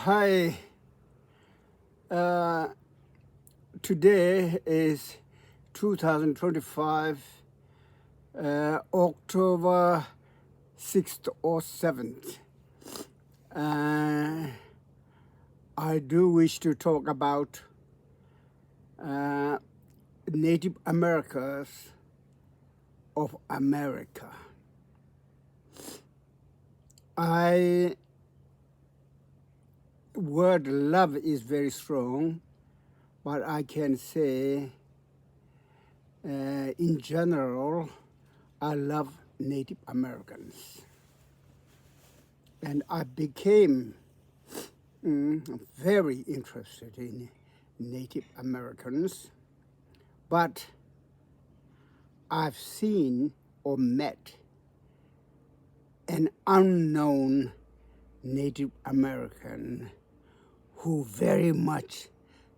Hi, uh, today is 2025, October 6th or 7th. Uh, I do wish to talk about uh, Native Americans of America. I word love is very strong, but I can say in general, I love Native Americans. And I became very interested in Native Americans, but I've seen or met an unknown Native American who very much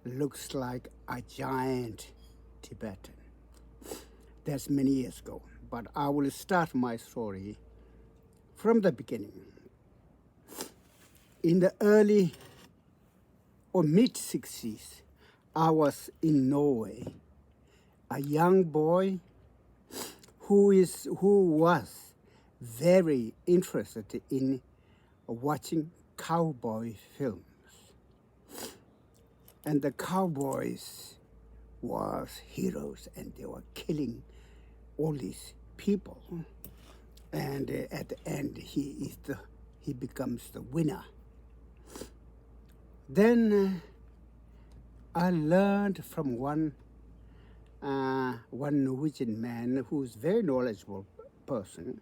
looks like a giant Tibetan. That's many years ago, but I will start my story from the beginning. In the early or mid-60s, I was in Norway, a young boy who was very interested in watching cowboy films. And the cowboys was heroes, and they were killing all these people. And at the end, he becomes the winner. Then I learned from one Norwegian man who's a very knowledgeable person.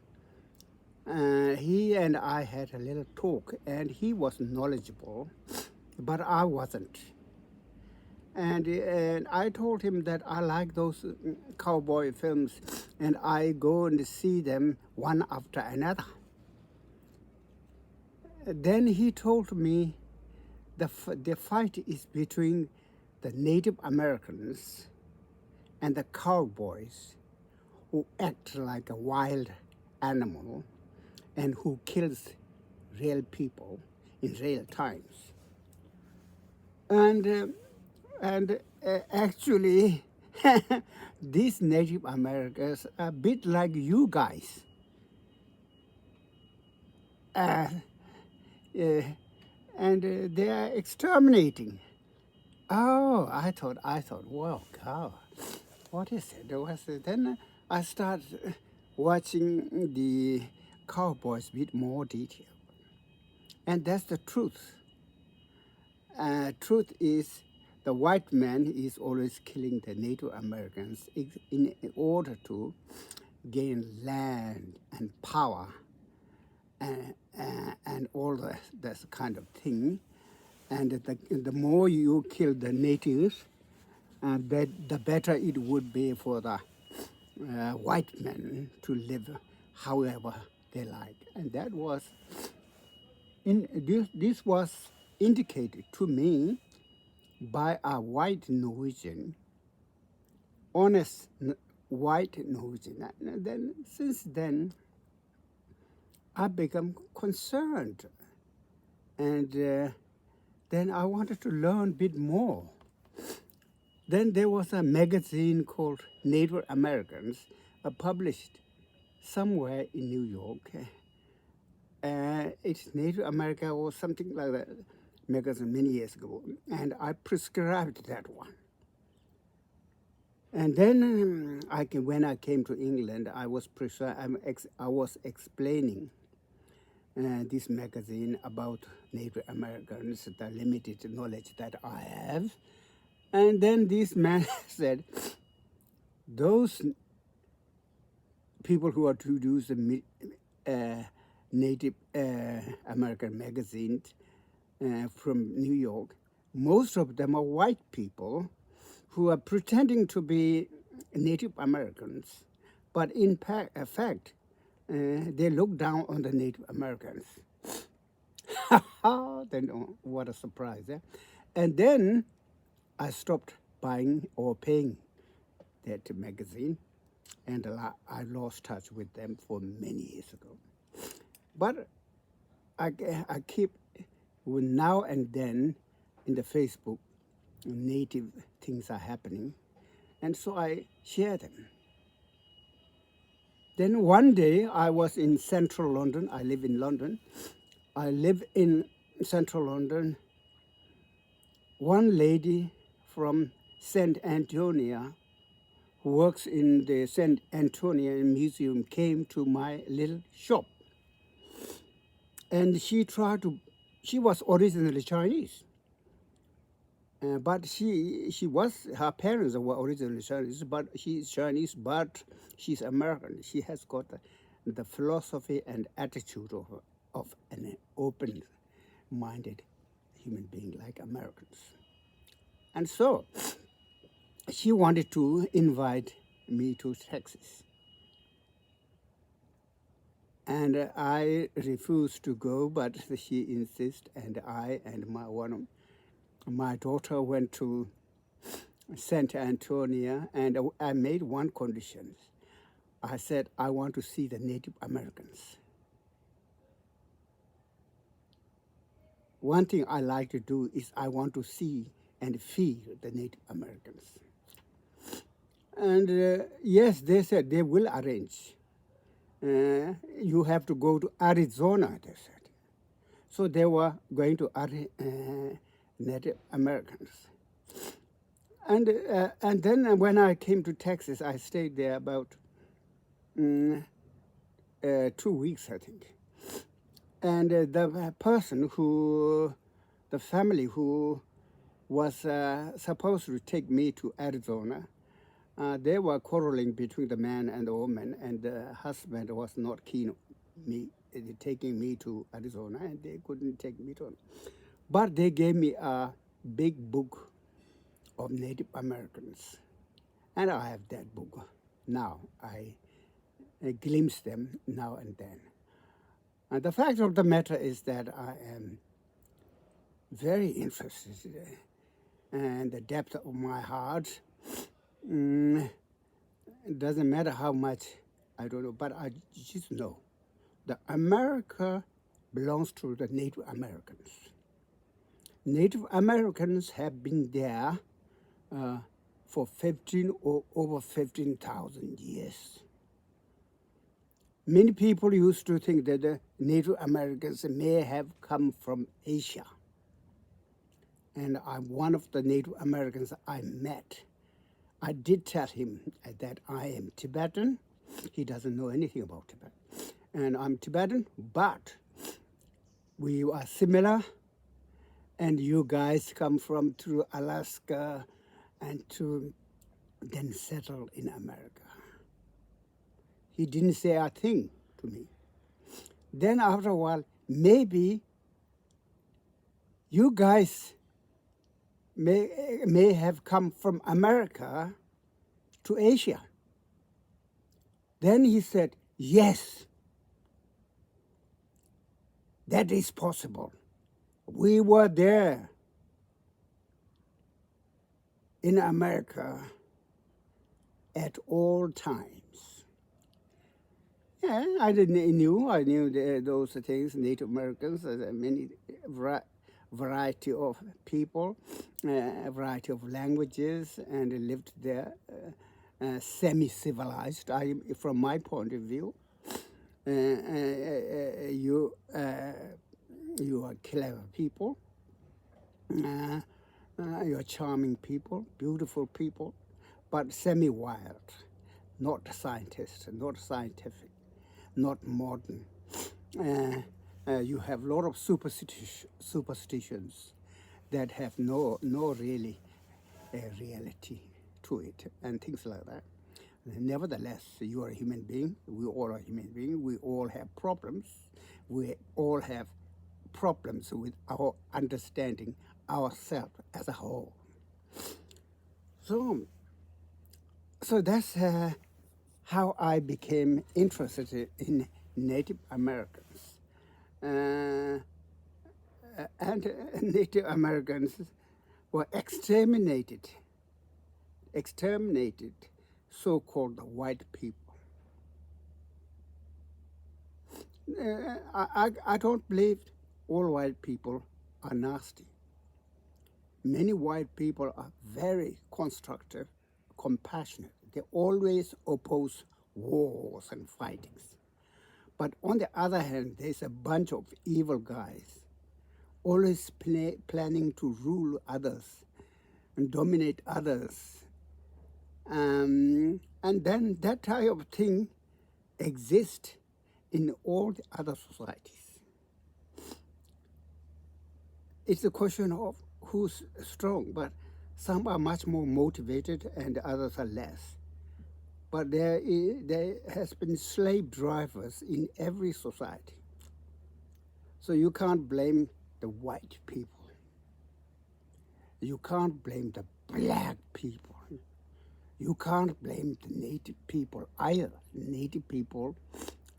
He and I had a little talk, and he was knowledgeable, but I wasn't. And I told him that I like those cowboy films, and I go and see them one after another. Then he told me the fight is between the Native Americans and the cowboys who act like a wild animal and who kills real people in real times. And actually, these Native Americans are a bit like you guys. And they are exterminating. Oh, I thought, well, God, what is it? Then I started watching the cowboys with more detail. And that's the truth. Truth is the white man is always killing the Native Americans in order to gain land and power and all that kind of thing. And the more you kill the natives, the better it would be for the white men to live however they like. And that was, this was indicated to me by a white Norwegian, honest white Norwegian. And then, since then, I became concerned. And then I wanted to learn a bit more. Then there was a magazine called Native Americans, published somewhere in New York. It's Native America or something like that magazine many years ago, and I prescribed that one. And then when I came to England, I was explaining this magazine about Native Americans, the limited knowledge that I have. And then this man said, those people who are to use the Native American magazines from New York, most of them are white people who are pretending to be Native Americans, but in fact, they look down on the Native Americans. Then, what a surprise. Eh? And then I stopped buying or paying that magazine, and I lost touch with them for many years ago. But I keep now and then in the Facebook, native things are happening, and so I share them. Then one day I was in central London. I live in London. I live in central London. One lady from St. Antonia, who works in the St. Antonia Museum, came to my little shop. And she was originally Chinese. But her parents were originally Chinese, but she's Chinese, but she's American. She has got the philosophy and attitude of an open-minded human being like Americans. And so she wanted to invite me to Texas. And I refused to go, but she insisted, and I and my daughter went to Santa Antonia, and I made one condition. I said, I want to see the Native Americans. One thing I like to do is I want to see and feel the Native Americans. And yes, they said they will arrange. You have to go to Arizona, they said. So they were going to Native Americans. And then when I came to Texas, I stayed there about 2 weeks, I think. And the family who was supposed to take me to Arizona, they were quarreling between the man and the woman, and the husband was not keen on me taking me to Arizona, and they couldn't take me to. But they gave me a big book of Native Americans, and I have that book now. I glimpse them now and then. And the fact of the matter is that I am very interested, and the depth of my heart. It doesn't matter how much, I don't know, but I just know that America belongs to the Native Americans. Native Americans have been there for over 15,000 years. Many people used to think that the Native Americans may have come from Asia. And I'm one of the Native Americans I met. I did tell him that I am Tibetan. He doesn't know anything about Tibet. And I'm Tibetan, but we are similar. And you guys come through Alaska and to then settle in America. He didn't say a thing to me. Then after a while, maybe you guys may have come from America to Asia. Then he said, yes, that is possible. We were there in America at all times. Yeah, I knew those things, Native Americans, many variety of people, a variety of languages, and lived there semi-civilized. From my point of view, you are clever people, you are charming people, beautiful people, but semi-wild, not scientists, not scientific, not modern. You have a lot of superstitions that have no really reality to it, and things like that. Nevertheless, you are a human being. We all are human beings. We all have problems. We all have problems with our understanding ourselves as a whole. So that's how I became interested in Native Americans. And Native Americans were exterminated, so-called white people. I don't believe all white people are nasty. Many white people are very constructive, compassionate. They always oppose wars and fightings. But on the other hand, there's a bunch of evil guys, always planning to rule others and dominate others. And then that type of thing exists in all the other societies. It's a question of who's strong, but some are much more motivated and others are less. But there has been slave drivers in every society. So you can't blame the white people. You can't blame the black people. You can't blame the native people either. Native people,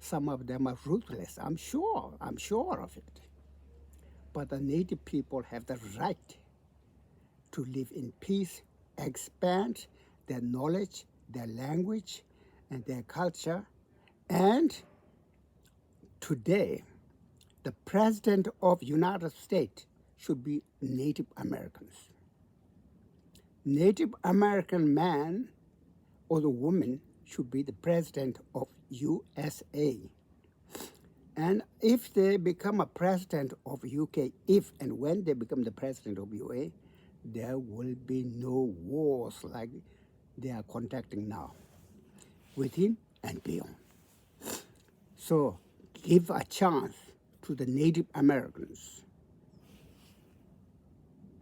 some of them are ruthless. I'm sure of it. But the native people have the right to live in peace, expand their knowledge, their language, and their culture. And today, the president of United States should be Native Americans. Native American man or the woman should be the president of USA. And if they become a president of UK, if and when they become the president of UA, there will be no wars like they are conducting now, within and beyond. So give a chance to the Native Americans